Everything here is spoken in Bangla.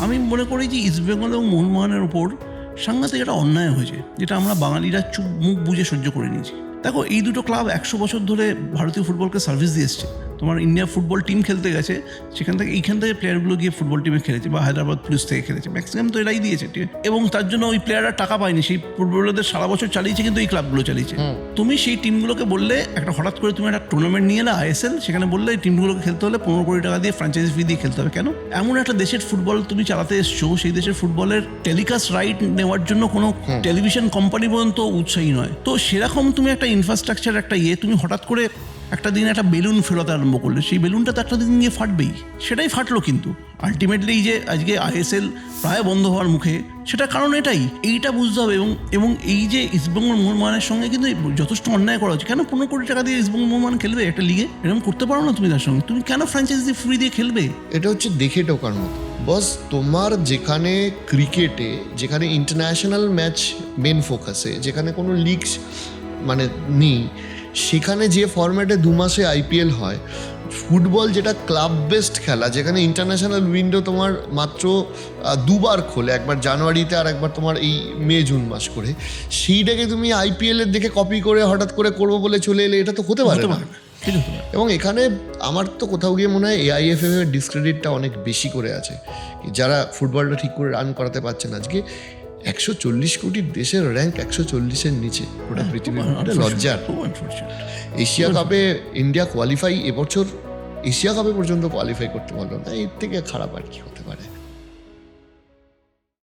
আমি মনে করি যে ইস্টবেঙ্গল এবং মোহনবাগানের ওপর সাংঘাতিক একটা অন্যায় হয়েছে, যেটা আমরা বাঙালিরা চুপ মুখ বুঝে সহ্য করে নিয়েছি। দেখো, এই দুটো ক্লাব 100 বছর ধরে ভারতীয় ফুটবলকে সার্ভিস দিয়ে এসছে। তোমার ইন্ডিয়া ফুটবল টিম খেলতে গেছে, সেখান থেকে এইখান থেকে প্লেয়ারগুলো গিয়ে ফুটবল টিমে খেলেছে বা হায়দ্রাবাদ পুলিশ থেকে খেলেছে, ম্যাক্সিমাম তো এরাই দিয়েছে। এবং তার জন্য ওই প্লেয়াররা টাকা পায়নি, সেই ফুটবলারদের সারা বছর চালিয়েছে, কিন্তু এই ক্লাবগুলো চালিয়েছে। তুমি সেই টিমগুলোকে বললে একটা হঠাৎ করে তুমি একটা টুর্নামেন্ট নিয়ে এলে ISL, সেখানে বললে এই টিমগুলোকে খেলতে হলে 15 কোটি টাকা দিয়ে ফ্র্যাঞ্চাইজি ফি দিয়ে খেলতে হবে। কেন? এমন একটা দেশের ফুটবল তুমি চালাতে এসছো, সেই দেশের ফুটবলের টেলিকাস্ট রাইট নেওয়ার জন্য কোনো টেলিভিশন কোম্পানি পর্যন্ত উৎসাহী নয়। তো সেরকম তুমি একটা ইনফ্রাস্ট্রাকচার একটা তুমি হঠাৎ করে একটা দিন একটা বেলুন ফেরতে আরম্ভ করলে, সেই বেলুনটা তো একটা দিন গিয়ে ফাটবেই। সেটাই ফাটলো। কিন্তু আলটিমেটলি এই যে আজকে ISL প্রায় বন্ধ হওয়ার মুখে, সেটার কারণ এইটা বুঝতে হবে। এবং এই যে ইস্টবেঙ্গল মোহনবাগানের সঙ্গে কিন্তু যথেষ্ট অন্যায় করা হচ্ছে। কেন 15 কোটি টাকা দিয়ে ইস্টবেঙ্গল মোহনবাগান খেলবে একটা লিগে? এরকম করতে পারো না তুমি তার সঙ্গে? তুমি কেন ফ্র্যাঞ্চাইজি ফ্রি দিয়ে খেলবে? এটা হচ্ছে দেখে টোকার মতো। বস, তোমার যেখানে ক্রিকেটে, যেখানে ইন্টারন্যাশনাল ম্যাচ মেন ফোকাসে, যেখানে কোনো লিগ মানে নেই, সেখানে যে ফরম্যাটে 2 মাসে IPL হয়, ফুটবল যেটা ক্লাব বেসড খেলা, যেখানে ইন্টারন্যাশনাল উইন্ডো তোমার মাত্র 2 বার খোলে, একবার জানুয়ারিতে আর একবার তোমার এই মে জুন মাস করে, সেইটাকে তুমি IPL এর দেখে কপি করে হঠাৎ করে করবো বলে চলে এলে, এটা তো হতে পারে না। এবং এখানে আমার তো কোথাও গিয়ে মনে হয় AIFF এর ডিসক্রেডিটটা অনেক বেশি করে আছে, যারা ফুটবলটা ঠিক করে রান করাতে পারছে না। আজকে 140 কোটির দেশের র্যাঙ্ক 140-এর নিচে, ওটা পৃথিবীর লজ্জার। এশিয়া কাপে ইন্ডিয়া কোয়ালিফাই, এবছর এশিয়া কাপে পর্যন্ত কোয়ালিফাই করতে পারলো না, এর থেকে খারাপ আর কি হতে